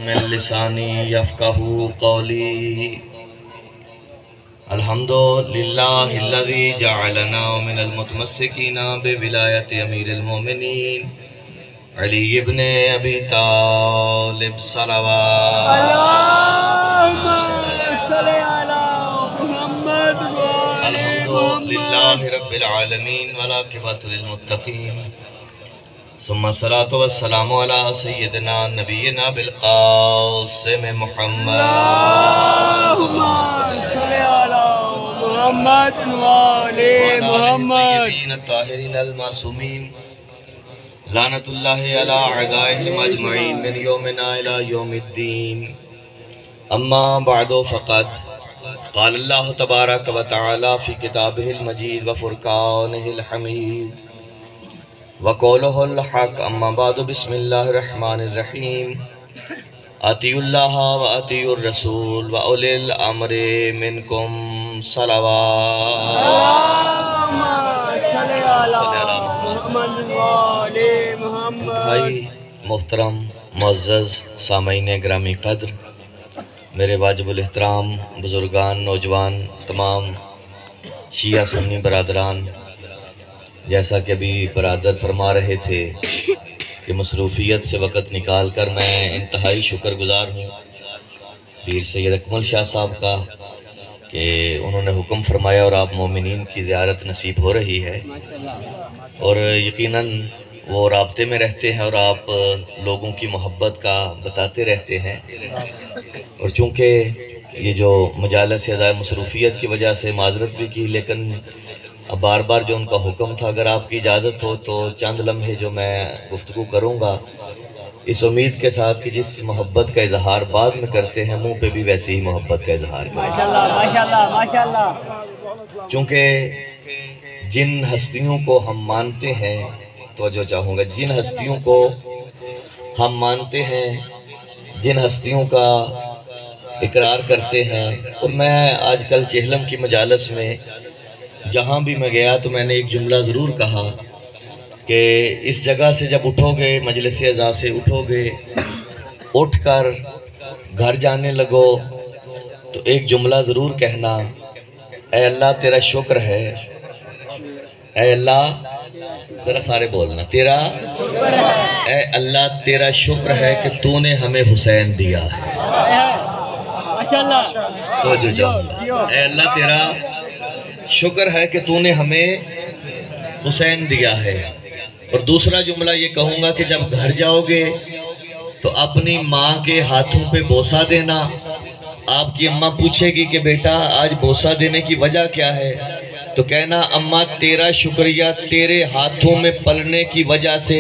من لسانی یفقہوا قولی الحمدللہ الذی جعلنا من المتمسکین بولایت امیر المومنین علی ابن ابی طالب صلوات الحمدللہ رب العالمین والعاقبۃ للمتقین ثم الصلاة والسلام علی سیدنا نبینا بالقاسم محمد وعلی الطیبین الطاہرین المعصومین لعنت اللہ علی اعدائہم اجمعین من یومنا الی یوم الدین اما بعد فقد قال اللہ تبارک و تعالی فی کتابہ المجید وفرقانہ الحمید وقولہ الحق اما بعد بسم اللہ الرحمن الرحیم اطیعوا اللہ واطیعوا الرسول واولی الامر منکم صلوات انتہائی محترم معزز سامعین گرامی قدر، میرے واجب الاحترام بزرگان، نوجوان، تمام شیعہ سنی برادران، جیسا کہ ابھی برادر فرما رہے تھے کہ مصروفیت سے وقت نکال کر میں انتہائی شکر گزار ہوں پیر سید اکمل شاہ صاحب کا کہ انہوں نے حکم فرمایا اور آپ مومنین کی زیارت نصیب ہو رہی ہے، اور یقیناً وہ رابطے میں رہتے ہیں اور آپ لوگوں کی محبت کا بتاتے رہتے ہیں، اور چونکہ یہ جو مجالس ادائے مصروفیت کی وجہ سے معذرت بھی کی، لیکن اب بار بار جو ان کا حکم تھا، اگر آپ کی اجازت ہو تو چند لمحے جو میں گفتگو کروں گا اس امید کے ساتھ کہ جس محبت کا اظہار بعد میں کرتے ہیں منہ پہ بھی ویسے ہی محبت کا اظہار کریں۔ ماشاءاللہ۔ چونکہ جن ہستیوں کو ہم مانتے ہیں، توجہ چاہوں گا، جن ہستیوں کو ہم مانتے ہیں، جن ہستیوں کا اقرار کرتے ہیں، اور میں آج کل چہلم کی مجالس میں جہاں بھی میں گیا تو میں نے ایک جملہ ضرور کہا کہ اس جگہ سے جب اٹھو گے، مجلس اعزاز سے اٹھو گے، اٹھ کر گھر جانے لگو تو ایک جملہ ضرور کہنا، اے اللہ تیرا شکر ہے، اے اللہ، ذرا سارے بولنا، تیرا اے اللہ تیرا شکر ہے کہ تو نے ہمیں حسین دیا ہے۔ تو جو جملہ، اے اللہ تیرا شکر ہے کہ تو نے ہمیں حسین دیا ہے۔ اور دوسرا جملہ یہ کہوں گا کہ جب گھر جاؤ گے تو اپنی ماں کے ہاتھوں پہ بوسہ دینا۔ آپ کی اماں پوچھے گی کہ بیٹا آج بوسہ دینے کی وجہ کیا ہے، تو کہنا اماں تیرا شکریہ، تیرے ہاتھوں میں پلنے کی وجہ سے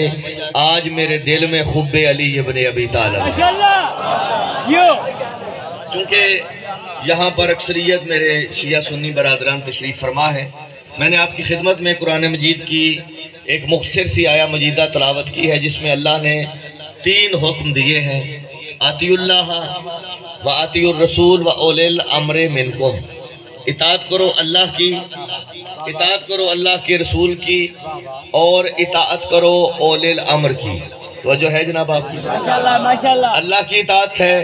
آج میرے دل میں حب علی ابن ابی طالب ہے۔ چونکہ یہاں پر اکثریت میرے شیعہ سنی برادران تشریف فرما ہے، میں نے آپ کی خدمت میں قرآن مجید کی ایک مختصر سی آیہ مجیدہ تلاوت کی ہے جس میں اللہ نے 3 حکم دیے ہیں، اطیعوا اللہ واطیعوا الرسول واولی الامر منکم، اطاعت کرو اللہ کی، اطاعت کرو اللہ کے رسول کی، اور اطاعت کرو اولی الامر کی۔ توجہ ہے جناب آپ کی؟ اللہ کی اطاعت ہے،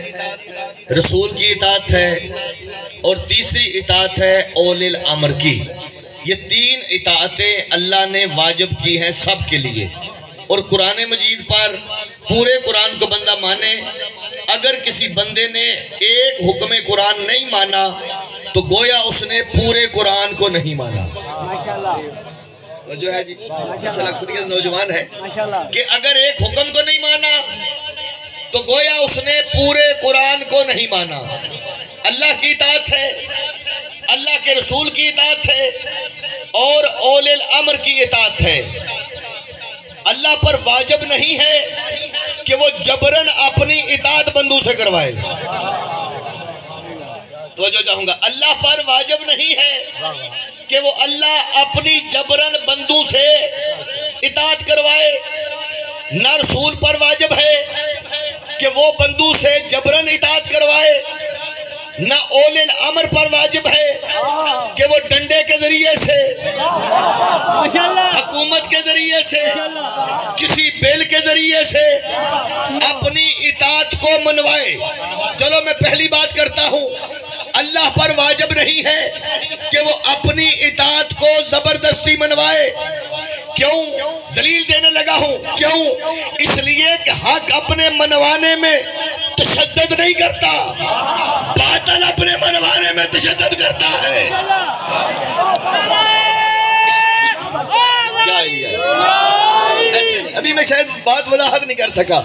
رسول کی اطاعت ہے، اور تیسری اطاعت ہے اولی الامر کی۔ یہ 3 اطاعتیں اللہ نے واجب کی ہیں سب کے لیے، اور قرآن مجید پر پورے قرآن کو بندہ مانے۔ اگر کسی بندے نے ایک حکم قرآن نہیں مانا تو گویا اس نے پورے قرآن کو نہیں مانا۔ جو ہے جی اکثریت نوجوان ہے کہ اگر ایک حکم کو نہیں مانا تو گویا اس نے پورے قرآن کو نہیں مانا۔ اللہ کی اطاعت ہے، اللہ کے رسول کی اطاعت ہے، اور اولی الامر کی اطاعت ہے۔ اللہ پر واجب نہیں ہے کہ وہ جبراً اپنی اطاعت بندوں سے کروائے۔ توجہ چاہوں گا، اللہ پر واجب نہیں ہے کہ وہ اللہ اپنی جبراً بندوں سے اطاعت کروائے، نہ رسول پر واجب ہے کہ وہ بندوں سے جبراً اطاعت کروائے، نہ اولے الامر پر واجب ہے کہ وہ ڈنڈے کے ذریعے سے، حکومت کے ذریعے سے، کسی بل کے ذریعے سے اپنی اطاعت کو منوائے۔ چلو میں پہلی بات کرتا ہوں، اللہ پر واجب نہیں ہے کہ وہ اپنی اطاعت کو زبردستی منوائے۔ کیوں؟ دلیل دینے لگا ہوں۔ کیوں؟ اس لیے کہ حق اپنے منوانے میں تشدد نہیں کرتا، باطل اپنے منوانے میں تشدد کرتا ہے۔ ابھی میں شاید بات وضاحت نہیں کر سکا۔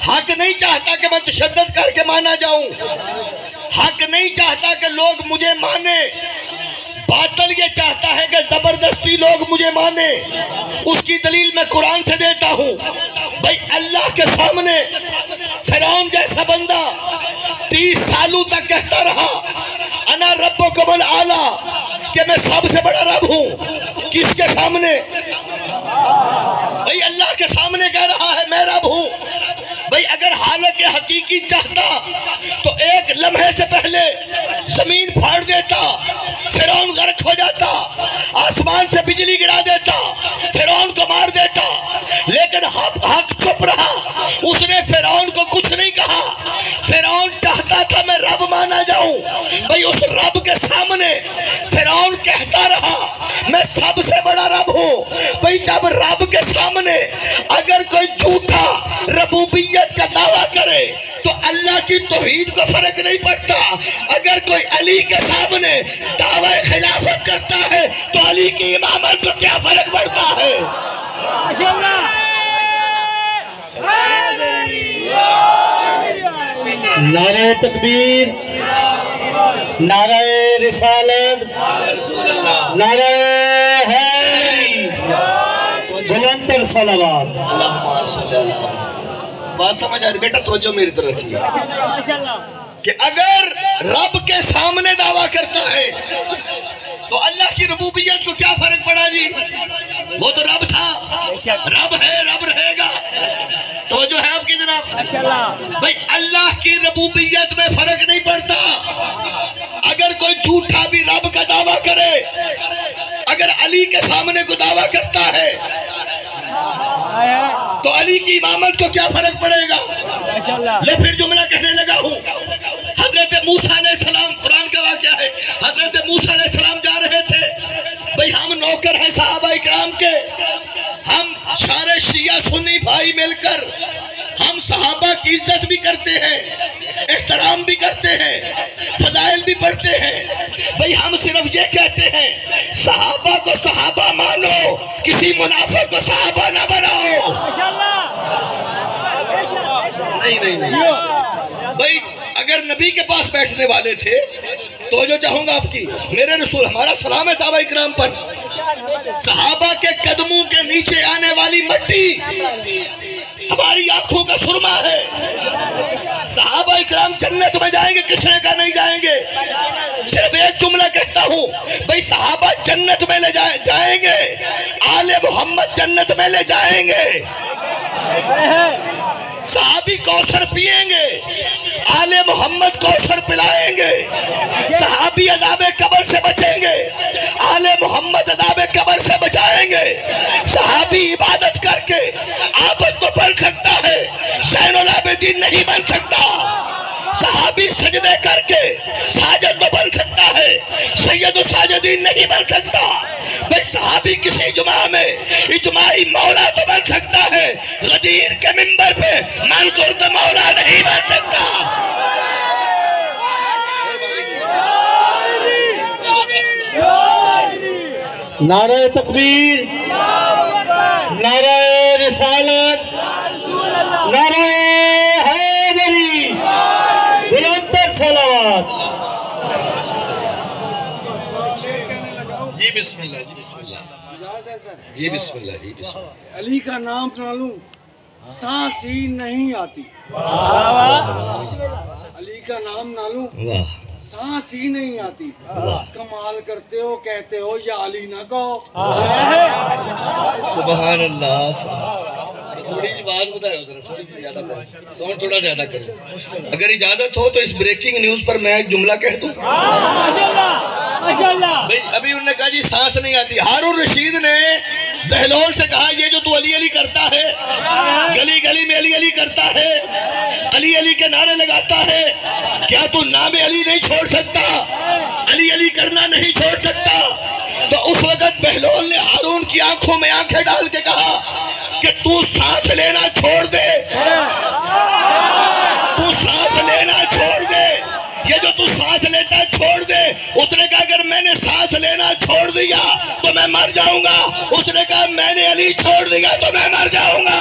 حق نہیں چاہتا کہ میں تشدد کر کے مانا جاؤں، حق نہیں چاہتا کہ لوگ مجھے مانے، باطل یہ چاہتا ہے کہ زبردستی لوگ مجھے مانے۔ اس کی دلیل میں قرآن سے دیتا ہوں۔ بھائی اللہ کے سامنے فرعون جیسا بندہ 30 سالوں تک کہتا رہا انا ربکم الاعلیٰ، کہ میں سب سے بڑا رب ہوں۔ کس کے سامنے؟ بھائی اللہ کے سامنے کہہ رہا ہے میں رب ہوں۔ بھئی اگر حالت حقیقی چاہتا تو ایک لمحے سے پہلے زمین پھاڑ دیتا، فرعون غرق ہو جاتا، آسمان سے بجلی گرا دیتا، فرعون کو مار دیتا، لیکن حق چپ رہا۔ اس نے فرعون کو کچھ نہیں کہا۔ فرعون چاہتا تھا میں رب مانا جاؤں۔ بھئی اس رب کے سامنے فرعون کہتا رہا میں سب سے بڑا رب ہوں۔ بھئی جب رب کے سامنے اگر کوئی جھوٹا ربوبیت کا دعویٰ کرے تو اللہ کی توحید کو فرق نہیں پڑتا۔ اگر کوئی علی کے سامنے دعویٰ خلافت کرتا ہے تو علی کی امامت کو کیا فرق پڑتا ہے؟ نعرہ تکبیر، نعرہ رسالت، نعرہ حیدری، بلندر صلوات۔ اللہم صلی اللہ علیہ وسلم۔ بات سمجھ آ رہی بیٹا، توجہ میری طرف رکھیے کہ اگر رب کے سامنے دعویٰ کرتا ہے تو اللہ کی ربوبیت کو کیا فرق پڑا جی؟ وہ تو رب تھا، رب ہے، رب رہے گا۔ توجہ ہے آپ کی جناب؟ بھئی اللہ کی ربوبیت میں فرق نہیں پڑتا۔ اگر کوئی جھوٹا بھی رب کا دعویٰ کرے، اگر علی کے سامنے کو دعویٰ کرتا ہے تو علی کی امامت کو کیا فرق پڑے گا؟ لے پھر جملہ کہنے لگا ہوں۔ حضرت موسیٰ علیہ السلام، قرآن کا واقعہ ہے، حضرت موسیٰ علیہ السلام جا رہے تھے۔ بھئی ہم نوکر ہیں صحابہ اکرام کے، ہم سارے شیعہ سنی بھائی مل کر ہم صحابہ کی عزت بھی کرتے ہیں، احترام بھی کرتے ہیں، فضائل بھی پڑھتے ہیں۔ بھئی ہم صرف یہ کہتے ہیں صحابہ کو صحابہ مانو، کسی منافق کو صحابہ نہ بناؤ۔ نہیں بھئی اگر نبی کے پاس بیٹھنے والے تھے تو جو چاہوں گا آپ کی، میرے رسول، ہمارا سلام ہے صحابہ اکرام پر۔ صحابہ کے قدموں کے نیچے آنے والی مٹی ہماری آنکھوں کا سرما ہے۔ صحابہ اکرام جنت میں جائیں گے، کس نے کہا نہیں جائیں گے؟ صرف ایک جملہ کہتا ہوں، بھئی صحابہ جنت میں لے جائیں گے، آل محمد جنت میں لے جائیں گے۔ صحابی کوثر پئیں گے، آل محمد کوثر پلائیں گے۔ صحابی عذاب قبر سے بچیں گے، آل محمد عذاب قبر سے بچائیں گے۔ صحابی عبادت کر کے عابد تو بن سکتا ہے، زین العابدین نہیں بن سکتا۔ صحابی سجدے کر کے ساجد تو بن سکتا ہے، سید الساجدین نہیں بن سکتا۔ بھئی صحابی کسی جمعہ میں اجماعی مولا تو بن سکتا ہے، غدیر کے منبر پہ منقرد مولا نہیں بن سکتا۔ نعرہ تکبیر، نعرہ رسالت، نعرہ حیدری، بلندر صلوات۔ جی بسم اللہ، جی بسم اللہ، جی بسم اللہ، جی بسم اللہ۔ علی کا نام سنا لوں، سانس ہی نہیں آتی۔ علی کا نام نہ لوں، واہ، سانس ہی نہیں آتی۔ کمال کرتے ہو، کہتے ہو یا علی نہ کہو۔ سبحان اللہ۔ تھوڑی سی بات بتائے تھوڑی سی زیادہ کریں ساؤنڈ تھوڑا زیادہ کریں اگر اجازت ہو تو اس بریکنگ نیوز پر میں ایک جملہ کہہ دوں بھئی ابھی انہوں نے کہا جی سانس نہیں آتی ہارون رشید نے بہلول سے کہا یہ جو تو علی علی کرتا ہے گلی گلی میں علی علی کرتا ہے علی علی کے نعرے لگاتا ہے کیا تو نام علی نہیں چھوڑ سکتا علی علی کرنا نہیں چھوڑ سکتا تو اس وقت بہلول نے ہارون کی آنکھوں میں آنکھیں ڈال کے کہا کہ تو سانس لینا چھوڑ دے تو سانس لینا چھوڑ دے یہ جو تو سانس لیتا ہے چھوڑ دے اس نے کہا اگر میں نے سانس لینا چھوڑ دیا تو میں مر جاؤں گا اس نے کہا میں نے علی چھوڑ دیا تو میں مر جاؤں گا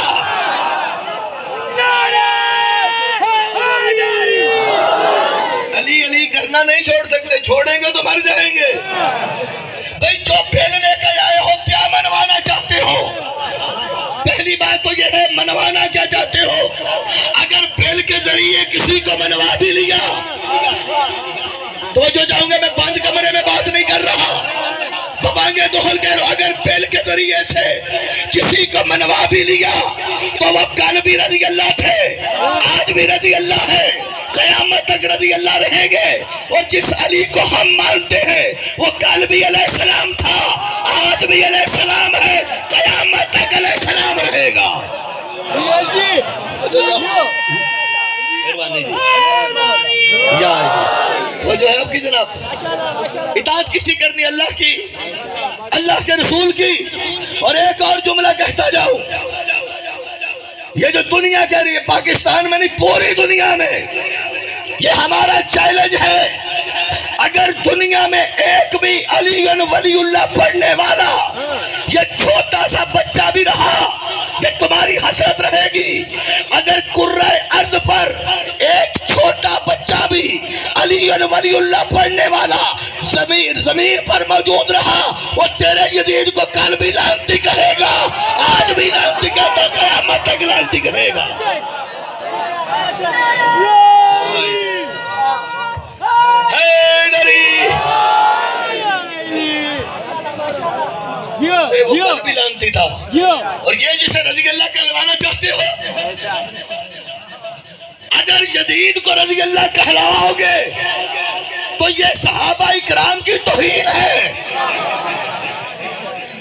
علی علی کرنا نہیں چھوڑ سکتے چھوڑیں گے تو مر جائیں گے بھئی جو پھیل لے کے آئے ہو کیا منوانا چاہتے ہو پہلی بات تو یہ ہے منوانا کیا چاہتے ہو اگر بیل کے ذریعے کسی کو منوا بھی لیا توجہ چاہوں گا میں بند کمرے میں بات نہیں کر رہا ببانگے دہل کہہ رہا اگر بیل کے ذریعے سے کسی کو منوا بھی لیا تو وہ کل بھی رضی اللہ تھے آج بھی رضی اللہ ہے قیامت تک رضی اللہ رہیں گے اور جس علی کو ہم مانتے ہیں وہ کل بھی علیہ السلام تھا آج بھی علیہ السلام ہے قیامت تک علیہ السلام رہے گا وہ جو ہے اب کی جناب اطاعت کسی کرنی اللہ کی اللہ کے رسول کی اور ایک اور جملہ کہتا جاؤں یہ جو دنیا کہہ رہی ہے پاکستان میں نہیں پوری دنیا میں یہ ہمارا چیلنج ہے اگر دنیا میں ایک بھی علی ولی اللہ پڑھنے والا یہ چھوٹا سا بچہ بھی رہا یہ تمہاری حسرت رہے گی اگر کرۂ ارض پر ایک چھوٹا بچہ بھی علی ولی اللہ پڑھنے والا زمین پر موجود رہا وہ تیرے یزید کو کل بھی لعنتی کہے گا آج بھی لعنتی کہتا قیامت تک لعنتی کہے گا سے وہ کل بھی لعنتی تھا اور یہ جسے رضی اللہ کہلوانا چاہتے ہو اگر یزید کو رضی اللہ کہلاؤ گے تو یہ صحابہ اکرام کی توہین ہے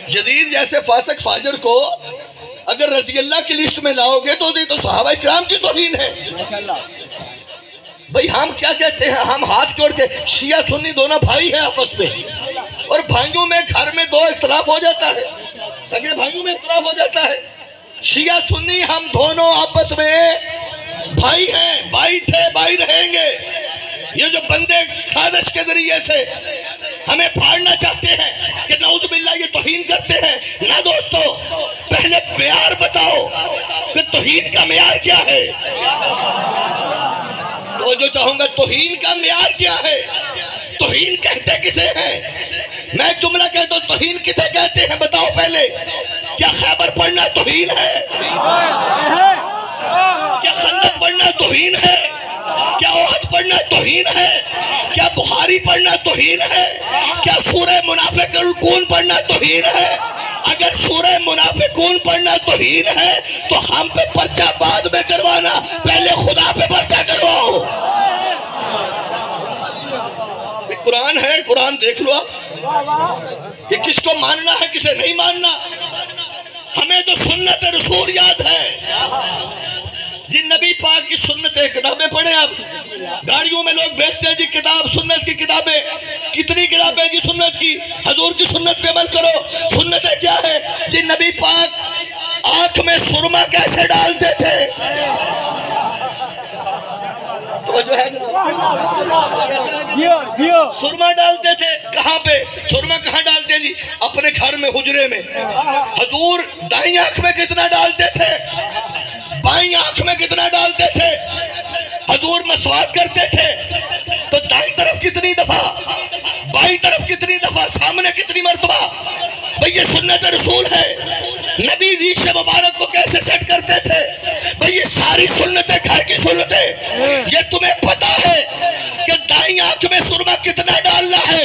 یزید جیسے فاسق فاجر کو اگر رضی اللہ کی لسٹ میں لاؤ گے تو یہ تو صحابہ اکرام کی توہین ہے بھئی ہم کیا کہتے ہیں ہم ہاتھ جوڑ کے شیعہ سنی دونوں بھائی ہیں آپس میں اور بھائیوں میں گھر میں دو اختلاف ہو جاتا ہے سگے بھائیوں میں اختلاف ہو جاتا ہے شیعہ سنی ہم دونوں آپس میں بھائی ہیں بھائی تھے بھائی رہیں گے یہ جو بندے سازش کے ذریعے سے ہمیں پھاڑنا چاہتے ہیں کہ نعوذ باللہ یہ توہین کرتے ہیں نہ دوستو پہلے معیار بتاؤ کہ توہین کا معیار کیا ہے تو جو چاہوں گا توہین کا معیار کیا ہے توہین کہتے کسے ہیں میں جملہ کہتا ہوں توہین کسے کہتے ہیں بتاؤ پہلے کیا خیبر پڑھنا توہین ہے کیا خندق پڑھنا توہین ہے کیا احد پڑھنا توہین ہے کیا بخاری پڑھنا توہین ہے کیا سورہ منافقون پڑھنا توہین ہے اگر سورہ منافقون پڑھنا توہین ہے تو ہم پہ پرچہ بعد میں کروانا پہلے خدا پہ پرچہ کرواؤ قرآن ہے قرآن دیکھ لو آپ کہ کس کو ماننا ہے کسے نہیں ماننا ہمیں تو سنت رسول یاد ہے جن نبی پاک کی سنت کتابیں پڑھیں آپ گاڑیوں میں لوگ بیچتے ہیں جی کتاب سنت کی کتابیں کتنی کتابیں جی سنت کی حضور کی سنت پہ عمل کرو سنتیں کیا ہے جی نبی پاک آنکھ میں سرما کیسے ڈالتے تھے توجہ ہے سرما ڈالتے تھے کہاں پہ سرما کہاں ڈالتے جی اپنے گھر میں حجرے میں حضور دائیں آنکھ میں کتنا ڈالتے تھے بائیں آنکھ میں کتنا ڈالتے تھے حضور مسواک کرتے تھے تو دائیں طرف کتنی دفعہ بائیں طرف کتنی دفعہ سامنے کتنی مرتبہ بھئی یہ سنت رسول ہے نبی ریش مبارک کو کیسے سیٹ کرتے تھے بھئی یہ ساری سنتیں گھر کی سنتیں یہ تمہیں پتا ہے کہ دائیں آنکھ میں سرما کتنا ڈالنا ہے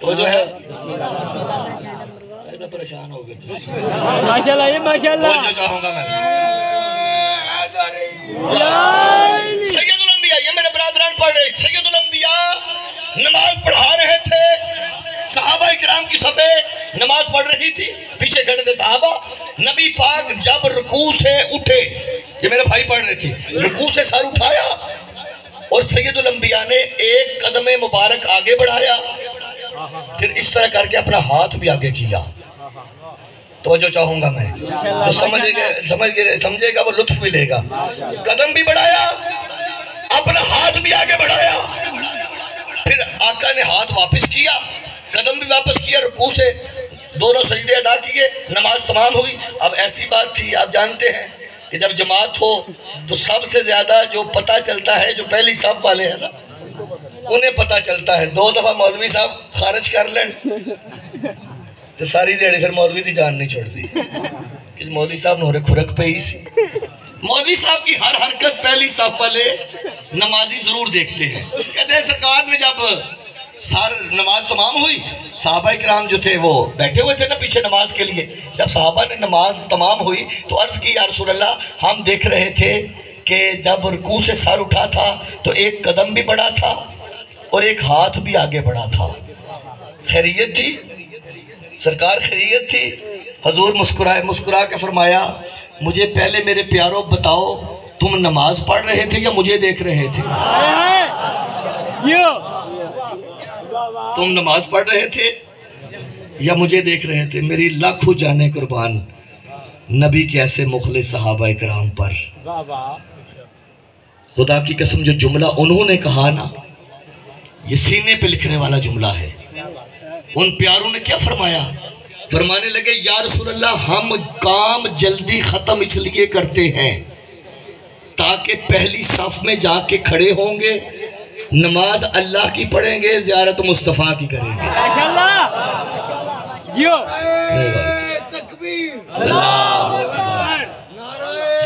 تو جو ہے پریشان ہو گئے ماشاءاللہ یہ ماشاءاللہ جو چاہوں گا میں سید الانبیاء، یہ میرے برادران پڑھ رہے، سید الانبیاء نماز پڑھا رہے تھے، صحابہ کرام کی صفے نماز پڑھ رہی تھی، پیچھے کھڑے تھے صحابہ. نبی پاک جب رکوع سے اٹھے، یہ میرے بھائی پڑھ رہے تھے، رکوع سے سر اٹھایا اور سید الانبیاء نے ایک قدم مبارک آگے بڑھایا، پھر اس طرح کر کے اپنا ہاتھ بھی آگے کیا. توجہ چاہوں گا میں، جو سمجھے گا وہ لطف ملے گا. قدم بھی بڑھایا، اپنا ہاتھ بھی آگے بڑھایا، پھر آقا نے ہاتھ واپس کیا، قدم بھی واپس کیا، رکوع سے دونوں سجدے ادا کیے، نماز تمام ہوئی. اب ایسی بات تھی، آپ جانتے ہیں کہ جب جماعت ہو تو سب سے زیادہ جو پتہ چلتا ہے جو پہلی صف والے ہیں نا، انہیں پتہ چلتا ہے. 2 دفعہ مولوی صاحب خارج کر لیں تو ساری دیڑی پھر مولوی دی جان نہیں چھوڑ دی کہ مولوی صاحب نورے کھرک پہ ہی سی. مولوی صاحب کی ہر حرکت پہلی صف والے نمازی ضرور دیکھتے ہیں. کہتے ہیں سرکار نے جب نماز تمام ہوئی، صحابہ کرام جو تھے وہ بیٹھے ہوئے تھے نا پیچھے نماز کے لیے، جب صحابہ نے نماز تمام ہوئی تو عرض کی یا رسول اللہ ہم دیکھ رہے تھے کہ جب رکوع سے سر اٹھا تھا تو ایک قدم بھی بڑھا تھا اور ایک ہاتھ بھی آگے بڑھا تھا. خیریت تھی سرکار، خیریت تھی. حضور مسکرا کے فرمایا مجھے پہلے میرے پیاروں بتاؤ تم نماز پڑھ رہے تھے یا مجھے دیکھ رہے تھے؟ تم نماز پڑھ رہے تھے یا مجھے دیکھ رہے تھے؟ میری لاکھوں جانیں قربان نبی کے ایسے مخلص صحابہ کرام پر. خدا کی قسم جو جملہ انہوں نے کہا نا، یہ سینے پہ لکھنے والا جملہ ہے. ان پیاروں نے کیا فرمایا؟ فرمانے لگے یا رسول اللہ ہم کام جلدی ختم اس لیے کرتے ہیں تاکہ پہلی صف میں جا کے کھڑے ہوں گے، نماز اللہ کی پڑھیں گے، زیارت مصطفیٰ کی کریں گے.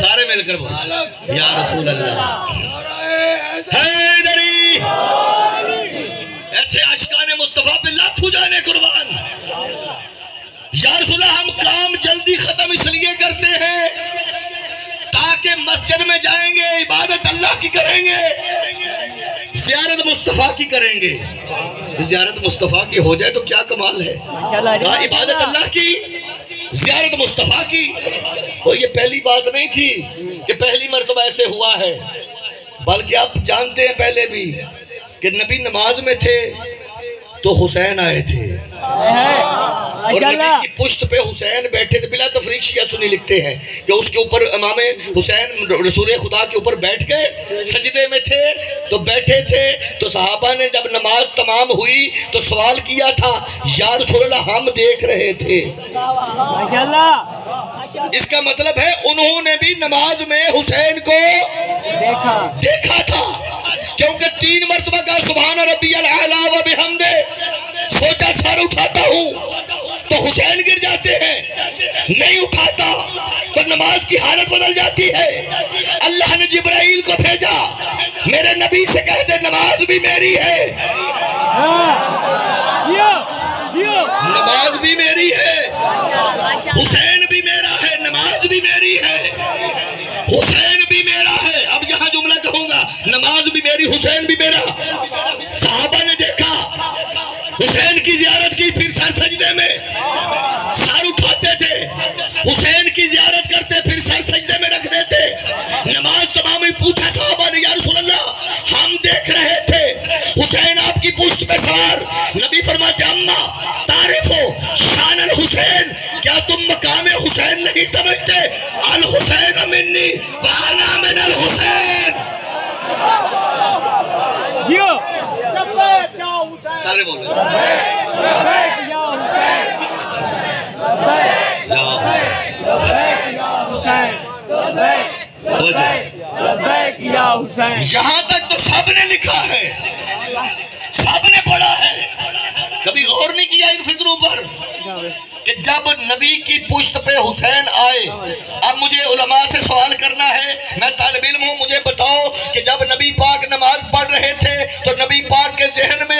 سارے مل کر بولیں یا رسول اللہ حیدری. ایتھے عاشقان مصطفیٰ پہ لاکھوں جانے قربان. یا رسول اللہ ہم کام جلدی ختم اس لیے کرتے ہیں تاکہ مسجد میں جائیں گے، عبادت اللہ کی کریں گے، زیارت مصطفیٰ کی کریں گے. زیارت مصطفیٰ کی ہو جائے تو کیا کمال ہے. کہا عبادت اللہ کی، زیارت مصطفیٰ کی. اور یہ پہلی بات نہیں تھی کہ پہلی مرتبہ ایسے ہوا ہے، بلکہ آپ جانتے ہیں پہلے بھی کہ نبی نماز میں تھے تو حسین آئے تھے اور نبی کی پشت پہ حسین بیٹھے تھے. بلا تفریق شیعہ سنی لکھتے ہیں کہ اس کے اوپر امام حسین رسول خدا کے اوپر بیٹھ گئے، سجدے میں تھے تو بیٹھے تھے. تو صحابہ نے جب نماز تمام ہوئی تو سوال کیا تھا یا رسول اللہ ہم دیکھ رہے تھے. اس کا مطلب ہے انہوں نے بھی نماز میں حسین کو دیکھا تھا، کیونکہ 3 مرتبہ کا سبحان ربی الاعلی و بحمدہ. سوچا سر اٹھاتا ہوں تو حسین گر جاتے ہیں، نہیں اٹھاتا تو نماز کی حالت بدل جاتی ہے. اللہ نے جبرائیل کو بھیجا، میرے نبی سے کہہ دے نماز بھی میری ہے، نماز بھی میری ہے، حسین بھی میرا ہے، نماز بھی میری ہے، حسین بھی میرا ہے. اب یہاں جملہ کہوں گا نماز بھی میری، حسین بھی میرا. صحابہ نے دیکھا حسین کی زیارت کی، پھر سر سجدے میں سر اٹھاتے تھے، حسین کی زیارت کرتے پھر سر سجدے میں رکھ دیتے. نماز تمام ہی پوچھا صحابہ نے یا رسول اللہ ہم دیکھ رہے تھے حسین آپ کی پشت پہ سوار. نبی فرماتے اما تعریفو شان الحسین، کیا تم مقام حسین نہیں سمجھتے؟ الحسین منی وانا من الحسین. سارے بولے یہاں تک تو سب نے لکھا ہے، سب نے پڑھا ہے. کبھی غور نہیں کیا ان فکروں پر کہ جب نبی کی پشت پہ حسین آئے. اب مجھے علماء سے سوال کرنا ہے، میں طالب علم ہوں، مجھے بتاؤ کہ جب نبی پاک نماز پڑھ رہے تھے تو نبی پاک کے ذہن میں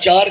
4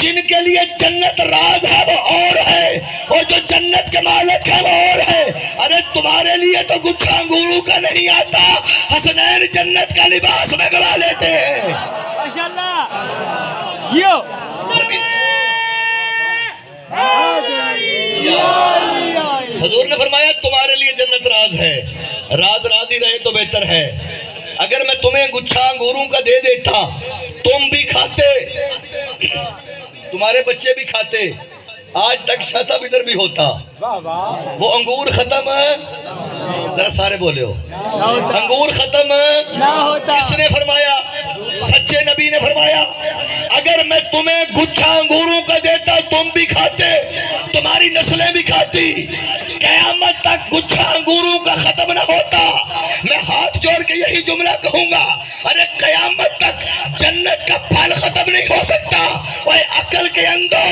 جن کے لیے جنت راز ہے وہ اور ہے، اور جو جنت کے مالک ہے وہ اور ہے۔ ارے تمہارے لیے تو گچھا انگوروں کا نہیں آتا، حسنین جنت کا لباس منگوا لیتے ہیں۔ ماشاءاللہ جیو حضور نے فرمایا تمہارے لیے جنت راز ہے، راز راضی رہے تو بہتر ہے۔ اگر میں تمہیں گچھا انگوروں کا دے دیتا، تم بھی کھاتے، تمہارے بچے بھی کھاتے، آج تک شاہ صاحب ادھر بھی ہوتا۔ وہ انگور ختم ہے، ذرا سارے بولے ہو، انگور ختم نہ ہوتا۔ کس نے فرمایا؟ سچے نبی نے فرمایا اگر میں تمہیں گچھا انگوروں کا دیتا تم بھی کھاتے، تمہاری نسلیں بھی کھاتی، قیامت تک گچھا انگوروں کا ختم نہ ہوتا۔ میں ہاتھ جوڑ کے یہی جملہ کہوں گا، ارے قیامت تک جنت کا پھل ختم نہیں ہو سکتا۔ اوے عقل کے اندھو،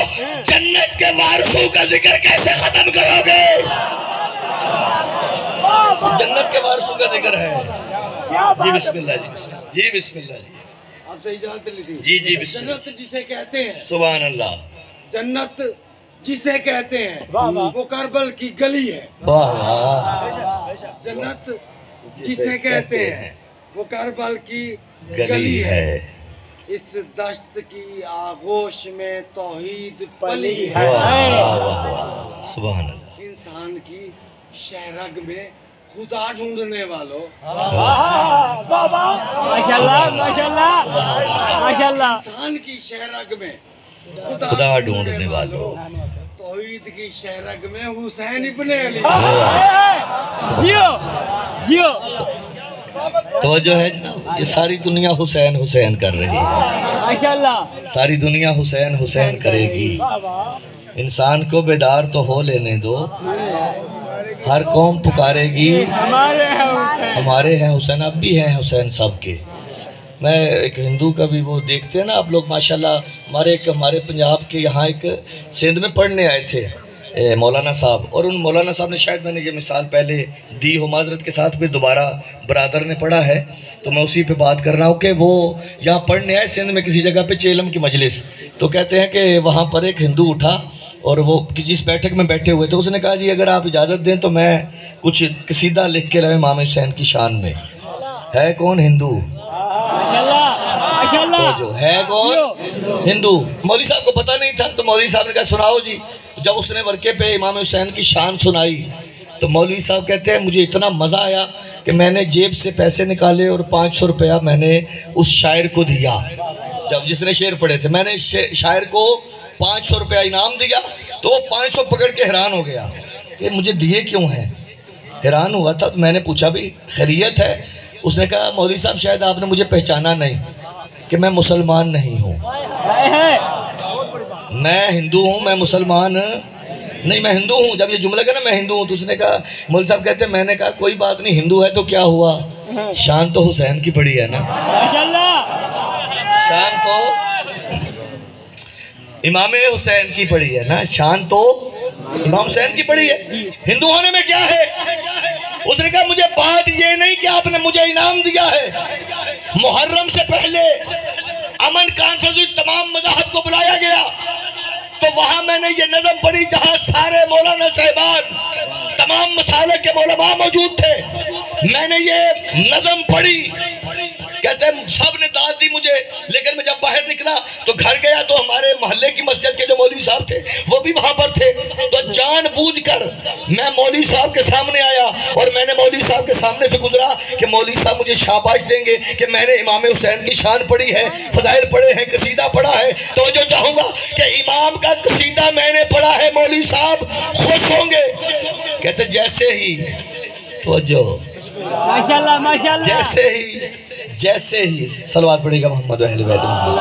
جنت کے وارثوں کا ذکر کیسے ختم کرو گے؟ جنت کے وارثوں کا ذکر ہے۔ جی بسم اللہ، جی بسم اللہ، جی بسم اللہ، جی آپ سے اجازت لیجیے۔ جی جی بسم اللہ۔ جنت جسے کہتے ہیں، سبحان اللہ، جنت جسے کہتے ہیں وہ کربل کی گلی ہے۔ واہ واہ، جنت جسے کہتے ہیں وہ کربل کی گلی ہے، اس دشت کی آغوش میں توحید پلی واہ ہے۔ واہ واہ، سبحان اللہ، انسان کی شہرگ میں خدا ڈھونڈنے والوں، ماشاءاللہ ماشاءاللہ ماشاءاللہ، انسان کی شہرگ میں خدا ڈھونڈنے والوں، توحید کی شہرگ میں حسین ابن علی۔ جیو جیو توجہ ہے جناب، یہ ساری دنیا حسین حسین کر رہی ہے، ماشاءاللہ، ساری دنیا حسین حسین کرے گی۔ انسان کو بیدار تو ہو لینے دو، ہر قوم پکارے گی ہمارے ہیں حسین، ہمارے ہیں حسین، اب بھی ہیں حسین سب کے۔ میں ایک ہندو کا بھی وہ دیکھتے ہیں نا آپ لوگ، ماشاءاللہ ہمارے پنجاب کے یہاں ایک سندھ میں پڑھنے آئے تھے مولانا صاحب، اور ان مولانا صاحب نے شاید میں نے یہ مثال پہلے دی ہو، معذرت کے ساتھ بھی دوبارہ برادر نے پڑھا ہے تو میں اسی پہ بات کر رہا ہوں کہ وہ یہاں پڑھنے آئے سندھ میں کسی جگہ پہ چیلم کی مجلس، تو کہتے ہیں کہ وہاں پر ایک ہندو اٹھا اور وہ جس بیٹھک میں بیٹھے ہوئے تھے اس نے کہا جی اگر آپ اجازت دیں تو میں کچھ قصیدہ لکھ کے رہے امام حسین کی شان میں۔ ہے کون؟ ہندو۔ ماشاءاللہ ماشاءاللہ، تو جو ہے کون؟ ہندو۔ مولوی صاحب کو پتہ نہیں تھا تو مولوی صاحب نے کہا سناؤ جی۔ جب اس نے ورقے پہ امام حسین کی شان سنائی تو مولوی صاحب کہتے ہیں مجھے اتنا مزہ آیا کہ میں نے جیب سے پیسے نکالے اور 500 روپیہ میں نے اس شاعر کو دیا، جب جس نے شعر پڑھے تھے میں نے شاعر کو 500 روپیہ انعام دیا، تو وہ 500 پکڑ کے حیران ہو گیا کہ مجھے دیے کیوں ہیں، حیران ہوا تھا۔ تو میں نے پوچھا بھی خیریت ہے؟ اس نے کہا مولوی صاحب شاید آپ نے مجھے پہچانا نہیں کہ میں مسلمان نہیں ہوں، میں ہندو ہوں، میں مسلمان نہیں، میں ہندو ہوں۔ جب یہ جملہ کہا نا میں ہندو ہوں تو اس نے کہا، مولوی صاحب کہتے ہیں میں نے کہا کوئی بات نہیں، ہندو ہے تو کیا ہوا، شان تو حسین کی پڑی ہے نا، ماشاءاللہ، شان تو امام حسین کی پڑی ہے نا، شان تو امام حسین کی پڑی ہے، ہندو ہونے میں کیا ہے؟ اس نے کہا مجھے بات یہ نہیں کہ آپ نے مجھے انعام دیا ہے، محرم سے پہلے امن کانفرنس تمام مذاہب کو بلایا گیا تو وہاں میں نے یہ نظم پڑھی جہاں سارے مولانا صاحبان تمام مسالک کے علماء موجود تھے، میں نے یہ نظم پڑھی، کہتے ہیں سب نے داد دی مجھے، لیکن میں جب باہر نکلا تو گھر گیا تو ہمارے محلے کی مسجد کے جو مولوی صاحب تھے وہ بھی وہاں پر تھے، تو جان بوجھ کر میں مولوی صاحب کے سامنے آیا اور میں نے مولوی صاحب کے سامنے سے گزرا کہ مولوی صاحب مجھے شاباش دیں گے کہ میں نے امام حسین کی شان پڑھی ہے، فضائل پڑھے ہیں، قصیدہ پڑھا ہے، تو جو چاہوں گا کہ امام کا قصیدہ میں نے پڑھا ہے مولوی صاحب خوش ہوں گے۔ کہتے جیسے ہی توجہ، ماشاءاللہ ماشاءاللہ، جیسے ہی صلوات پڑھے گا محمد و اہل بیت محمد،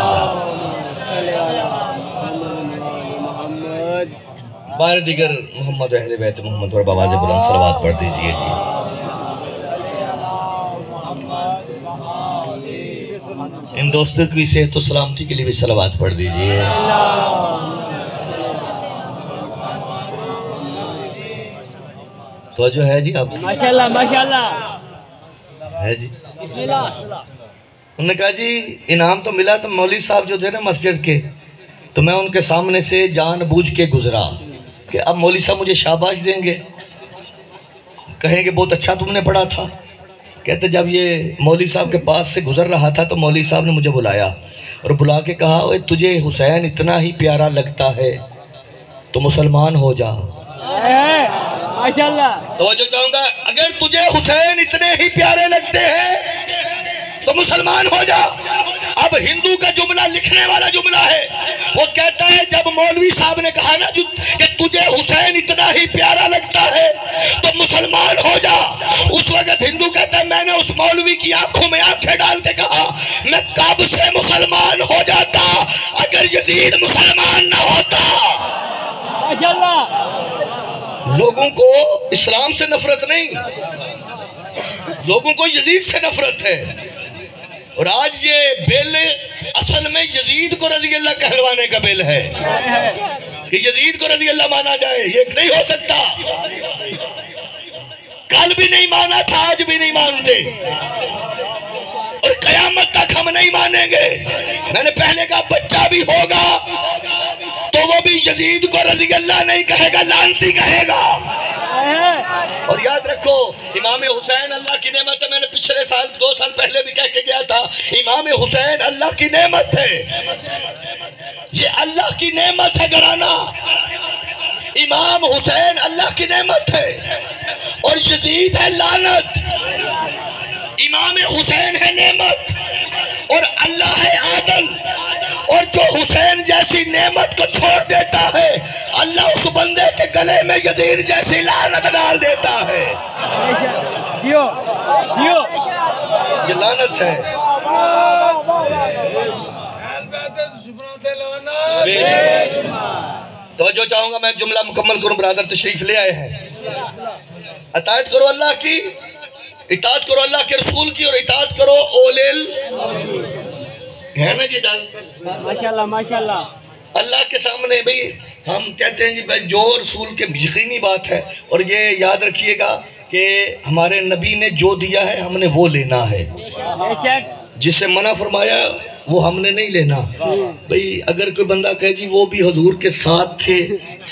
بار دیگر محمد و اہل بیت محمد پر بآواز بلند صلوات پڑھ دیجئے جی۔ ان دوستوں کی صحت و سلامتی کے لیے بھی صلوات پڑھ دیجئے۔ توجہ ہے جی آپ ماشاءاللہ ماشاءاللہ، ہے جی؟ بسم اللہ، انہوں نے کہا جی انعام تو ملا، تو مولوی صاحب جو تھے نا مسجد کے تو میں ان کے سامنے سے جان بوجھ کے گزرا کہ اب مولوی صاحب مجھے شاباش دیں گے، کہیں گے بہت اچھا تم نے پڑھا تھا۔ کہتے جب یہ مولوی صاحب کے پاس سے گزر رہا تھا تو مولوی صاحب نے مجھے بلایا اور بلا کے کہا اوے تجھے حسین اتنا ہی پیارا لگتا ہے تو مسلمان ہو جا۔ ماشاءاللہ توجہ چاہوں گا، اگر تجھے حسین اتنے ہی پیارے لگتے ہیں تو مسلمان ہو جا۔ اب ہندو کا جملہ لکھنے والا جملہ ہے، وہ کہتا ہے جب مولوی صاحب نے کہا نا کہ تجھے حسین اتنا ہی پیارا لگتا ہے تو مسلمان ہو جا، اس وقت ہندو کہتا ہے میں نے اس مولوی کی آنکھوں میں آنکھیں ڈال کے کہا میں کب سے مسلمان ہو جاتا اگر یزید مسلمان نہ ہوتا۔ ماشاءاللہ لوگوں کو اسلام سے نفرت نہیں، لوگوں کو یزید سے نفرت ہے، اور آج یہ بل اصل میں یزید کو رضی اللہ کہلوانے کا بل ہے کہ یزید کو رضی اللہ مانا جائے۔ یہ نہیں ہو سکتا، کل بھی نہیں مانا تھا، آج بھی نہیں مانتے، اور قیامت تک ہم نہیں مانیں گے۔ میں نے پہلے کہا بچہ بھی ہوگا تو وہ بھی یزید کو رضی اللہ نہیں کہے گا، لعنتی کہے گا۔ اور یاد رکھو امام حسین اللہ کی نعمت ہے، میں نے پچھلے سال 2 سال پہلے بھی کہہ کے گیا تھا، امام حسین اللہ کی نعمت ہے، یہ اللہ کی نعمت ہے گھرانہ، امام حسین اللہ کی نعمت ہے اور یزید ہے لعنت۔ امام حسین ہے نعمت اور اللہ ہے عادل، اور جو حسین جیسی نعمت کو چھوڑ دیتا ہے اللہ اس بندے کے گلے میں یزید جیسی لعنت ڈال دیتا ہے۔ دیو دیو یہ لعنت ہے۔ توجہ چاہوں گا، میں جملہ مکمل کروں، برادر تشریف لے آئے ہیں۔ اطاعت کرو اللہ کی، اطاعت کرو اللہ کے رسول کی، اور اطاعت کرو اولیل ہے نا جی اجازت؟ ماشاءاللہ ماشاءاللہ اللہ کے سامنے بھئی ہم کہتے ہیں جی بھئی جو رسول کے یقینی بات ہے، اور یہ یاد رکھیے گا کہ ہمارے نبی نے جو دیا ہے ہم نے وہ لینا ہے، بے شک جس سے منع فرمایا وہ ہم نے نہیں لینا۔ بھئی اگر کوئی بندہ کہے جی وہ بھی حضور کے ساتھ تھے،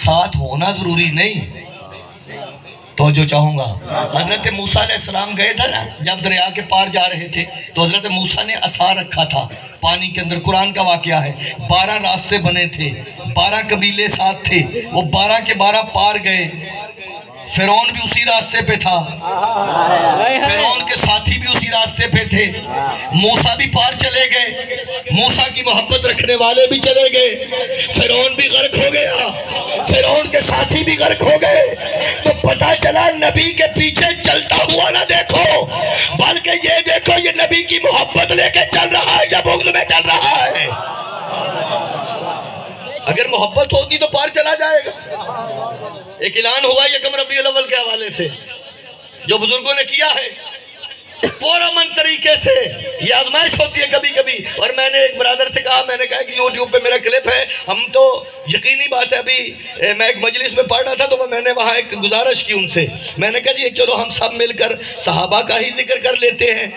ساتھ ہونا ضروری نہیں۔ توجہ چاہوں گا، حضرت موسیٰ علیہ السلام گئے تھا نا، جب دریا کے پار جا رہے تھے تو حضرت موسیٰ نے عصا رکھا تھا پانی کے اندر، قرآن کا واقعہ ہے، 12 راستے بنے تھے، 12 قبیلے ساتھ تھے، وہ 12 کے 12 پار گئے۔ فرعون بھی اسی راستے پہ تھا، فرعون کے ساتھی بھی اسی راستے پہ تھے، موسیٰ بھی پار چلے گئے، موسیٰ کی محبت رکھنے والے بھی چلے گئے، فرعون بھی غرق ہو گیا، فرعون کے ساتھی بھی غرق ہو گئے۔ تو پتہ چلا نبی کے پیچھے چلتا ہوا نہ دیکھو، بلکہ یہ دیکھو یہ نبی کی محبت لے کے چل رہا ہے یا بغض میں چل رہا ہے۔ اگر محبت ہوگی تو پار چلا جائے گا۔ ایک اعلان ہوا یکم ربیع الاول کے حوالے سے جو بزرگوں نے کیا ہے، پورامن طریقے سے یہ آزمائش ہوتی ہے کبھی کبھی، اور میں نے ایک برادر سے کہا، میں نے کہا کہ یوٹیوب پہ میرا کلپ ہے، ہم تو یقینی بات ہے، ابھی میں ایک مجلس میں پڑھ رہا تھا تو میں نے وہاں ایک گزارش کی ان سے، میں نے کہا جی چلو ہم سب مل کر صحابہ کا ہی ذکر کر لیتے ہیں،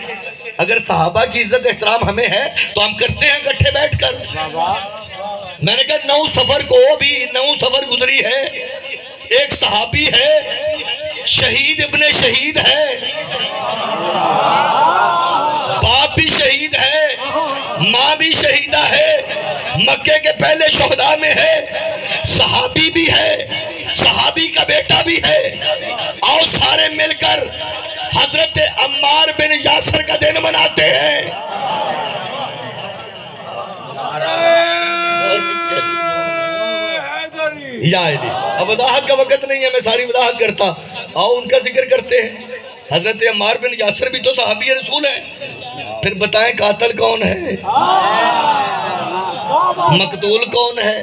اگر صحابہ کی عزت احترام ہمیں ہے تو ہم کرتے ہیں اکٹھے بیٹھ کر۔ میں نے کہا 9 سفر کو بھی 9 سفر گزری ہے، ایک صحابی ہے، شہید ابن شہید ہے، باپ بھی شہید ہے، ماں بھی شہیدہ ہے، مکے کے پہلے شہداء میں ہے، صحابی بھی ہے، صحابی کا بیٹا بھی ہے۔ آؤ سارے مل کر حضرت عمار بن یاسر کا دن مناتے ہیں۔ یا علی، اب وضاحت کا وقت نہیں ہے، میں ساری وضاحت کرتا، آؤ ان کا ذکر کرتے ہیں۔ حضرت عمار بن یاسر بھی تو صحابی رسول ہے، پھر بتائیں قاتل کون ہے، مقتول کون ہے؟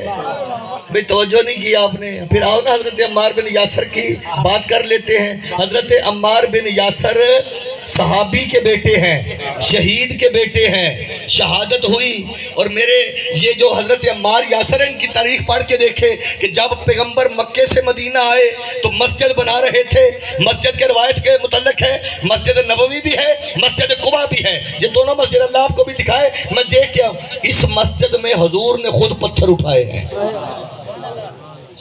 بھئی توجہ نہیں کیا آپ نے۔ پھر آؤ نا حضرت عمار بن یاسر کی بات کر لیتے ہیں۔ حضرت عمار بن یاسر صحابی کے بیٹے ہیں، شہید کے بیٹے ہیں، شہادت ہوئی. اور میرے یہ جو حضرت عمار یاسر ان کی تاریخ پڑھ کے دیکھے کہ جب پیغمبر مکے سے مدینہ آئے تو مسجد بنا رہے تھے. مسجد کے روایت کے متعلق ہے مسجد نبوی بھی ہے، مسجد قبا بھی ہے. یہ دونوں مسجد اللہ آپ کو بھی دکھائے. میں دیکھ کے اس مسجد میں حضور نے خود پتھر اٹھائے ہیں.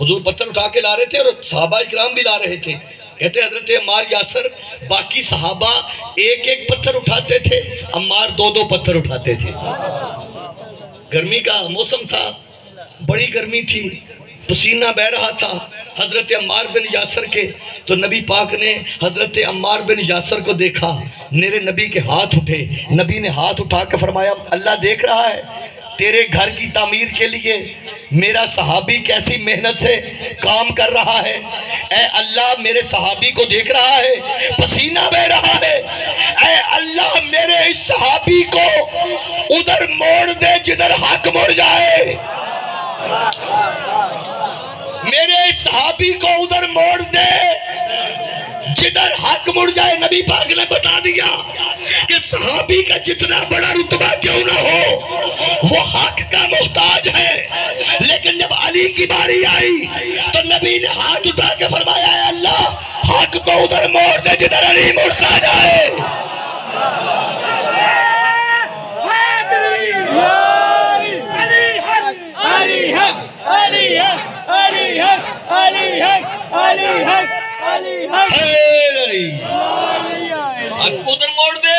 حضور پتھر اٹھا کے لا رہے تھے اور صحابہ اکرام بھی لا رہے تھے. کہتے ہیں حضرت عمار یاسر باقی صحابہ ایک ایک پتھر اٹھاتے تھے، عمار دو دو پتھر اٹھاتے تھے. گرمی کا موسم تھا، بڑی گرمی تھی، پسینہ بہ رہا تھا حضرت عمار بن یاسر کے. تو نبی پاک نے حضرت عمار بن یاسر کو دیکھا، میرے نبی کے ہاتھ اٹھے. نبی نے ہاتھ اٹھا کے فرمایا اللہ دیکھ رہا ہے تیرے گھر کی تعمیر کے لیے میرا صحابی کیسی محنت سے کام کر رہا ہے. اے اللہ میرے صحابی کو دیکھ رہا ہے، پسینہ بہ رہا ہے. اے اللہ میرے اس صحابی کو ادھر موڑ دے جدھر حق مڑ جائے. میرے اس صحابی کو ادھر موڑ دے جدھر حق مڑ جائے. نبی پاک نے بتا دیا کہ صحابی کا جتنا بڑا رتبہ کیوں نہ ہو وہ حق کا محتاج ہے. لیکن جب علی کی باری آئی تو نبی نے ہاتھ اٹھا کے فرمایا اے اللہ حق کو ادھر موڑ دے جدھر علی مڑ سا جائے. حق ادھر موڑ دے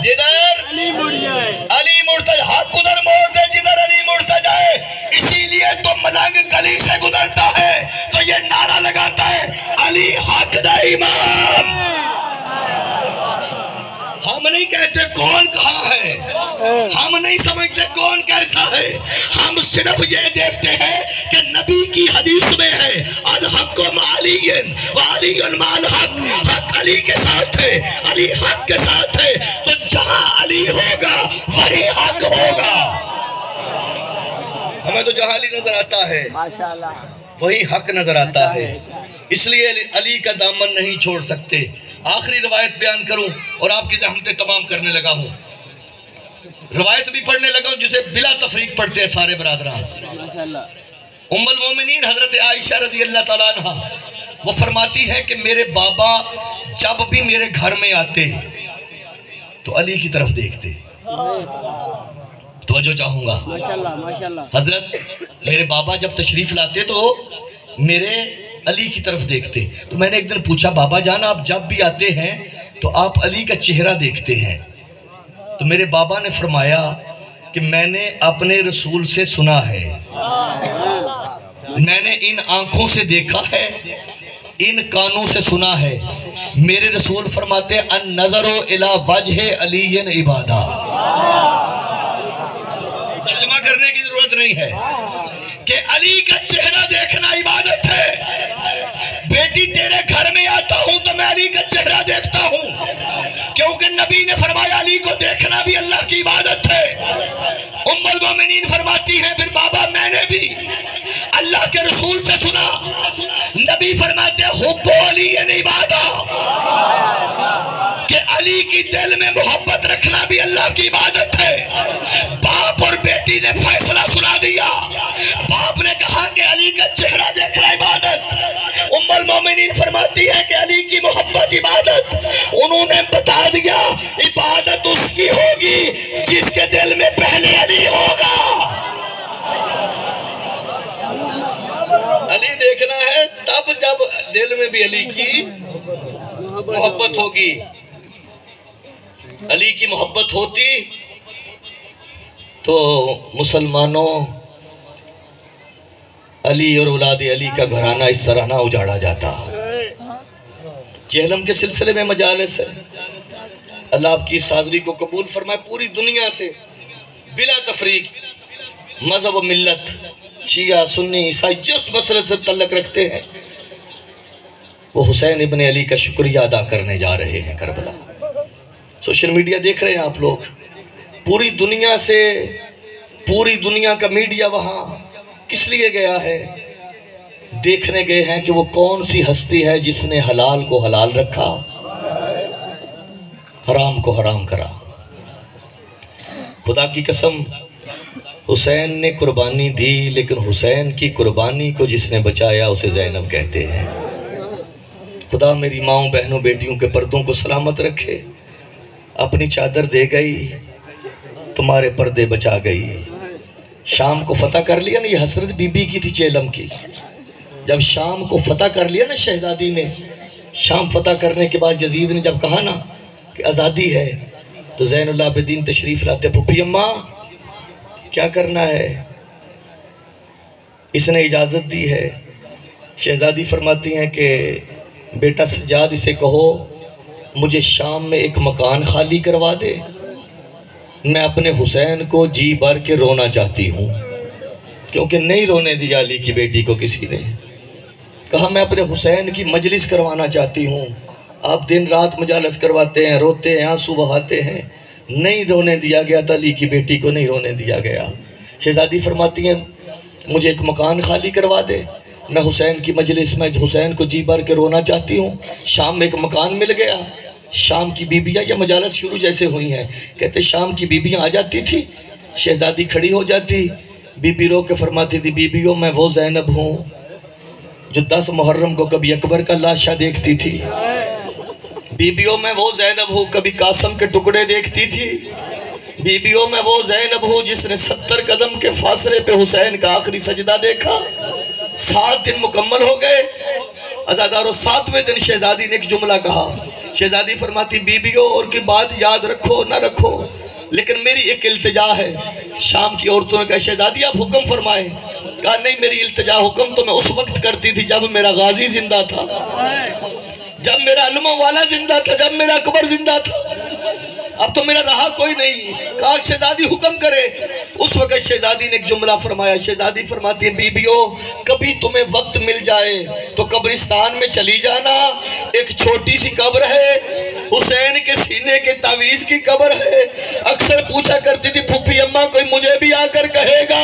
جدھر علی مڑتا جائے. حق ادھر موڑ دے جدھر علی مڑتا جائے. اسی لیے تو ملنگ گلی سے گزرتا ہے تو یہ نعرہ لگاتا ہے علی حق دا امام. ہم نہیں کہتے کون کہاں ہے، ہم نہیں سمجھتے کون کیسا ہے. ہم صرف یہ دیکھتے ہیں کہ نبی کی حدیث میں ہے الحق مع علی وعلی مع الحق. حق علی کے ساتھ ہے، علی حق کے ساتھ ہے. تو جہاں علی ہوگا وہی حق ہوگا. ہمیں تو جہاں علی نظر آتا ہے وہی حق نظر آتا ہے. اس لیے علی کا دامن نہیں چھوڑ سکتے. آخری روایت بیان کروں اور آپ کی زحمتیں تمام کرنے لگا ہوں. روایت بھی پڑھنے لگا ہوں جسے بلا تفریق پڑھتے ہیں سارے برادران. ام المومنین حضرت عائشہ رضی اللہ تعالیٰ عنہ وہ فرماتی ہے کہ میرے بابا جب بھی میرے گھر میں آتے تو علی کی طرف دیکھتے. توجہ چاہوں گا. حضرت میرے بابا جب تشریف لاتے تو میرے علی کی طرف دیکھتے. تو میں نے ایک دن پوچھا بابا جان آپ جب بھی آتے ہیں تو آپ علی کا چہرہ دیکھتے ہیں. تو میرے بابا نے فرمایا کہ میں نے اپنے رسول سے سنا ہے، میں نے ان آنکھوں سے دیکھا ہے، ان کانوں سے سنا ہے. میرے رسول فرماتے ہیں النظر الی وجہ علی عبادہ. ترجمہ کرنے کی ضرورت نہیں ہے کہ علی کا چہرہ دیکھنا عبادت ہے. بیٹی تیرے گھر میں آتا ہوں تو میں علی کا چہرہ دیکھتا ہوں کیونکہ نبی نے فرمایا علی کو دیکھنا بھی اللہ کی عبادت ہے. ام المومنین فرماتی ہیں پھر بابا میں نے بھی اللہ کے رسول سے سنا نبی فرماتے حب علی عبادہ کہ علی کی دل میں محبت رکھنا بھی اللہ کی عبادت ہے. باپ اور بیٹی نے فیصلہ سنا دیا. باپ نے کہا کہ علی کا چہرہ دیکھنا عبادت. ام المومنین فرماتی ہے کہ علی کی محبت عبادت. انہوں نے بتا دیا عبادت اس کی ہوگی جس کے دل میں پہلے علی ہوگا. علی دیکھنا ہے تب جب دل میں بھی علی کی محبت ہوگی. علی کی محبت ہوتی تو مسلمانوں علی اور اولاد علی کا گھرانہ اس طرح نہ اجاڑا جاتا. چہلم کے سلسلے میں مجالس ہے. اللہ آپ کی حاضری کو قبول فرمائے. پوری دنیا سے بلا تفریق مذہب و ملت شیعہ سنی عیسائی جس مسئلے سے تعلق رکھتے ہیں وہ حسین ابن علی کا شکریہ ادا کرنے جا رہے ہیں کربلا. سوشل میڈیا دیکھ رہے ہیں آپ لوگ. پوری دنیا سے پوری دنیا کا میڈیا وہاں کس لیے گیا ہے؟ دیکھنے گئے ہیں کہ وہ کون سی ہستی ہے جس نے حلال کو حلال رکھا حرام کو حرام کرا۔ خدا کی قسم حسین نے قربانی دی، لیکن حسین کی قربانی کو جس نے بچایا اسے زینب کہتے ہیں۔ خدا میری ماؤں بہنوں بیٹیوں کے پردوں کو سلامت رکھے۔ اپنی چادر دے گئی، تمہارے پردے بچا گئی۔ شام کو فتح کر لیا نا، یہ حسرت بی بی کی تھی چیلم کی۔ جب شام کو فتح کر لیا نا شہزادی نے، شام فتح کرنے کے بعد یزید نے جب کہا نا کہ آزادی ہے، تو زین العابدین تشریف لاتے، پھپھی اماں کیا کرنا ہے؟ اس نے اجازت دی ہے۔ شہزادی فرماتی ہیں کہ بیٹا سجاد اسے کہو مجھے شام میں ایک مکان خالی کروا دے، میں اپنے حسین کو جی بھر کے رونا چاہتی ہوں، کیونکہ نہیں رونے دیا علی کی بیٹی کو کسی نے۔ کہا میں اپنے حسین کی مجلس کروانا چاہتی ہوں، آپ دن رات مجالس کرواتے ہیں، روتے ہیں، آنسو بہاتے ہیں، نہیں رونے دیا گیا تھا، علی کی بیٹی کو نہیں رونے دیا گیا۔ شہزادی فرماتی ہیں مجھے ایک مکان خالی کروا دے، میں حسین کی مجلس میں حسین کو جی بھر کے رونا چاہتی ہوں۔ شام میں ایک مکان مل گیا۔ شام کی بیبیاں یہ مجالس شروع جیسے ہوئی ہیں، کہتے شام کی بیبیاں آ جاتی تھی، شہزادی کھڑی ہو جاتی، بی بی رو کے فرماتی تھی بیبیوں میں وہ زینب ہوں جو 10 محرم کو کبھی اکبر کا لاشا دیکھتی تھی، بیبیوں میں وہ زینب ہوں کبھی قاسم کے ٹکڑے دیکھتی تھی، بیبیوں میں وہ زینب ہوں جس نے 70 قدم کے فاصلے پہ حسین کا آخری سجدہ دیکھا۔ 7 دن مکمل ہو گئے عزادارو، 7ویں دن شہزادی نے ایک جملہ کہا۔ شہزادی فرماتی بیبیوں اور کی بات یاد رکھو نہ رکھو، لیکن میری ایک التجا ہے۔ شام کی عورتوں نے کہا شہزادی آپ حکم فرمائیں۔ کہا نہیں، میری التجا حکم تو میں اس وقت کرتی تھی جب میرا غازی زندہ تھا، جب میرا علمہ والا زندہ تھا، جب میرا اکبر زندہ تھا، اب تو میرا رہا کوئی نہیں۔ کہا شہزادی حکم کرے۔ اس وقت شہزادی نے ایک جملہ فرمایا۔ شہزادی فرماتی ہیں بیبیوں کبھی تمہیں وقت مل جائے تو قبرستان میں چلی جانا، ایک چھوٹی سی قبر ہے، حسین کے سینے کے تعویذ کی قبر ہے۔ اکثر پوچھا کرتی تھی پھوپھی اماں کوئی مجھے بھی آ کر کہے گا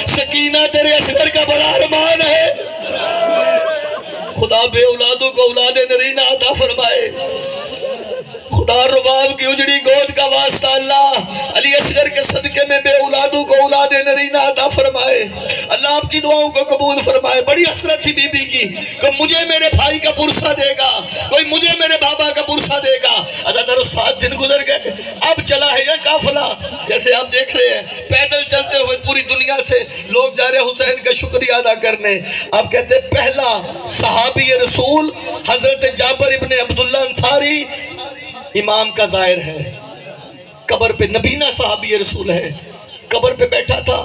سکینہ تیرے اصغر کا بڑا ارمان ہے۔ خدا بے اولادوں کو اولاد نرینہ عطا فرمائے۔ خدا رباب کی اجڑی گود کا واسطہ اللہ علی اصغر کے صدقے میں بے اولادوں کو اولاد نرینہ عطا فرمائے۔ اللہ آپ کی دعاؤں کو قبول فرمائے۔ بڑی حسرت تھی بی بی کی کہ مجھے میرے بھائی کا پرسہ دے گا، کوئی مجھے میرے بابا کا پرسہ دے گا۔ عزادارو 7 دن گزر گئے، اب چلا ہے یہ قافلہ، جیسے آپ دیکھ رہے ہیں پیدل چلتے ہوئے پوری دنیا سے لوگ جا رہے حسین کا شکریہ ادا کرنے۔ آپ کہتے ہیں پہلا صحابی رسول حضرت جابر ابن عبداللہ انصاری امام کا ظاہر ہے، قبر پہ نبینا صحابی رسول ہے، قبر پہ بیٹھا تھا،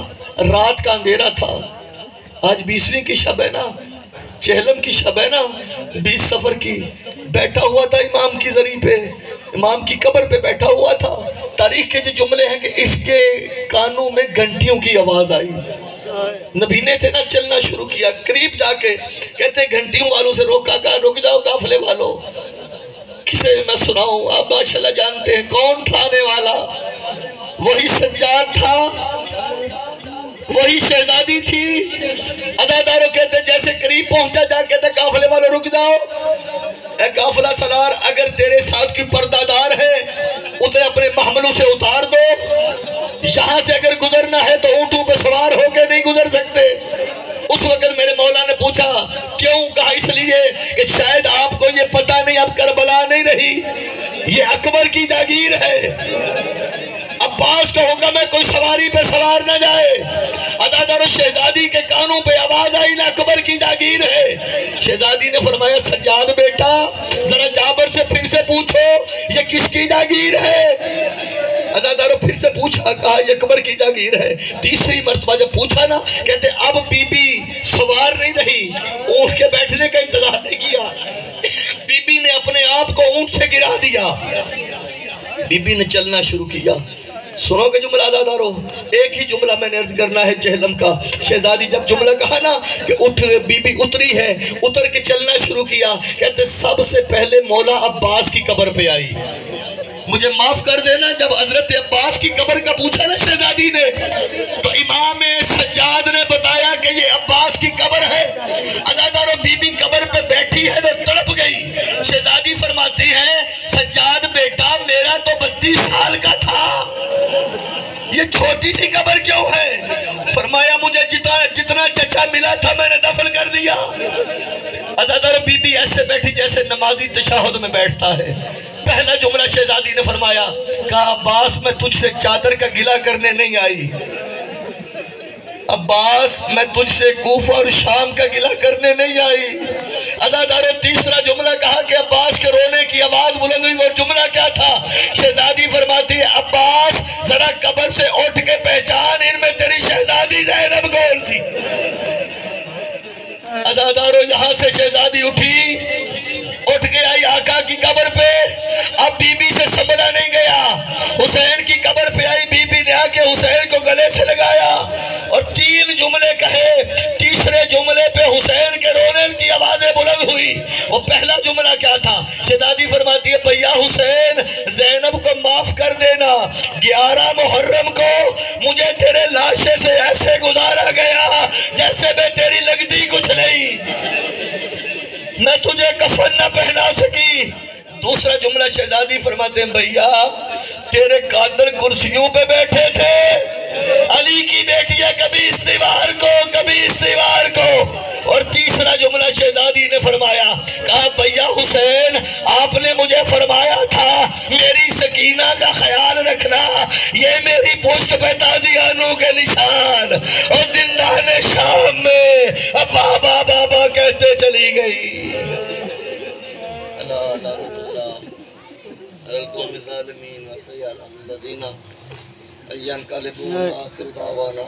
رات کا اندھیرا تھا۔ آج 20ویں کی شب ہے نا، چہلم کی شب ہے نا، 20 سفر کی، بیٹھا ہوا تھا امام کی زری پہ، امام کی قبر پہ بیٹھا ہوا تھا۔ تاریخ کے جو جملے ہیں کہ اس کے کانوں میں گھنٹیوں کی آواز آئی، نبی نے تھے نا چلنا شروع کیا، قریب جا کے کہتے گھنٹیوں والوں سے روکا، کہا رک جاؤ قافلے والوں، کسے میں سناؤں؟ آپ ماشاءاللہ جانتے ہیں کون تھا آنے والا، وہی سجاد تھا، وہی شہزادی تھی۔ عزاداروں کہتے جیسے قریب پہنچا جا کہتے قافلے والوں رک جاؤ، اے قافلہ سالار اگر تیرے ساتھ کی پردہ دار ہے اسے اپنے محملوں سے اتار دو، یہاں سے اگر گزرنا ہے تو اونٹوں پہ سوار ہو کے نہیں گزر سکتے۔ اس وقت میرے مولا نے پوچھا کیوں؟ کہا اس لیے کہ شاید آپ کو یہ پتہ نہیں اب کربلا نہیں رہی، یہ اکبر کی جاگیر ہے، عباس کا حکم ہے کوئی سواری پہ سوار نہ جائے۔ عزادارو شہزادی کے کانوں پہ آواز آئی نہ اکبر کی جاگیر ہے۔ شہزادی نے فرمایا سجاد بیٹا ذرا جابر سے پھر سے پوچھو یہ کس کی جاگیر ہے؟ عزادارو پھر سے پوچھا، کہا یہ اکبر کی جاگیر ہے۔ تیسری مرتبہ جب پوچھا نا کہتے اب بی بی سوار نہیں رہی، اونٹ کے بیٹھنے کا انتظار نہیں کیا، بی بی نے اپنے آپ کو اونٹ سے گرا دیا، بی بی نے چلنا شروع کیا۔ سنو کہ جملہ عزادارو، ایک ہی جملہ میں نے عرض کرنا ہے چہلم کا۔ شہزادی جب جملہ کہا نا کہ اٹھ بی بی اتری ہے، اتر کے چلنا شروع کیا، کہتے سب سے پہلے مولا عباس کی قبر پہ آئی۔ مجھے معاف کر دینا جب حضرت عباس کی قبر کا پوچھا نا شہزادی نے تو امام سجاد نے بتایا کہ یہ عباس کی قبر ہے۔ عزادارو بی بی قبر پہ بیٹھی ہے تو تڑپ گئی۔ شہزادی فرماتی ہے سجاد بیٹا میرا تو 32 سال کا تھا، یہ چھوٹی سی قبر کیوں ہے؟ فرمایا مجھے جتنا چچا ملا تھا میں نے دفن کر دیا۔ عزادار بی بی ایسے بیٹھی جیسے نمازی تشہد میں بیٹھتا ہے۔ پہلا جملہ شہزادی نے فرمایا، کہا عباس میں تجھ سے چادر کا گلہ کرنے نہیں آئی، عباس میں تجھ سے کوفہ اور شام کا گلہ کرنے نہیں آئی۔ عزاداروں تیسرا جملہ کہا کہ عباس کے رونے کی آواز بلند ہوئی، وہ جملہ کیا تھا؟ شہزادی فرماتی ہے عباس ذرا قبر سے اٹھ کے پہچان، ان میں تیری شہزادی زینب کون سی؟ عزاداروں یہاں سے شہزادی اٹھی، اٹھ کے آئی آقا کی قبر پہ، اب بی بی سے سنبھلا نہیں گیا، حسین کی قبر پہ آئی، بی بی نے آ کے حسین کو گلے سے لگایا اور 3 جملے کہے۔ تیسرے جملے پہ حسین کے رونے کی آوازیں بلند ہوئی۔ وہ پہلا جملہ کیا تھا؟ شہزادی فرماتی ہے بھیا حسین زینب کو معاف کر دینا، 11 محرم کو مجھے تیرے لاشے سے ایسے گزارا گیا جیسے میں تیری لگتی کچھ نہیں، میں تجھے کفن نہ پہنا سکی۔ دوسرا جملہ شہزادی فرماتے ہیں بھیا تیرے قاتل کرسیوں پہ بیٹھے تھے، علی کی بیٹیاں کبھی استوار کو کبھی استوار کو۔ اور تیسرا جملہ شہزادی نے فرمایا، کہا بھیا حسین آپ نے مجھے فرمایا تھا میری سکینہ کا خیال رکھنا، یہ میری پشت پہ تازیانوں کے نشان، اور زندان شام میں بابا بابا کہتے چلی گئی۔ القوم الظالمین وسیع الذین اینقلبوا آخر دعوانا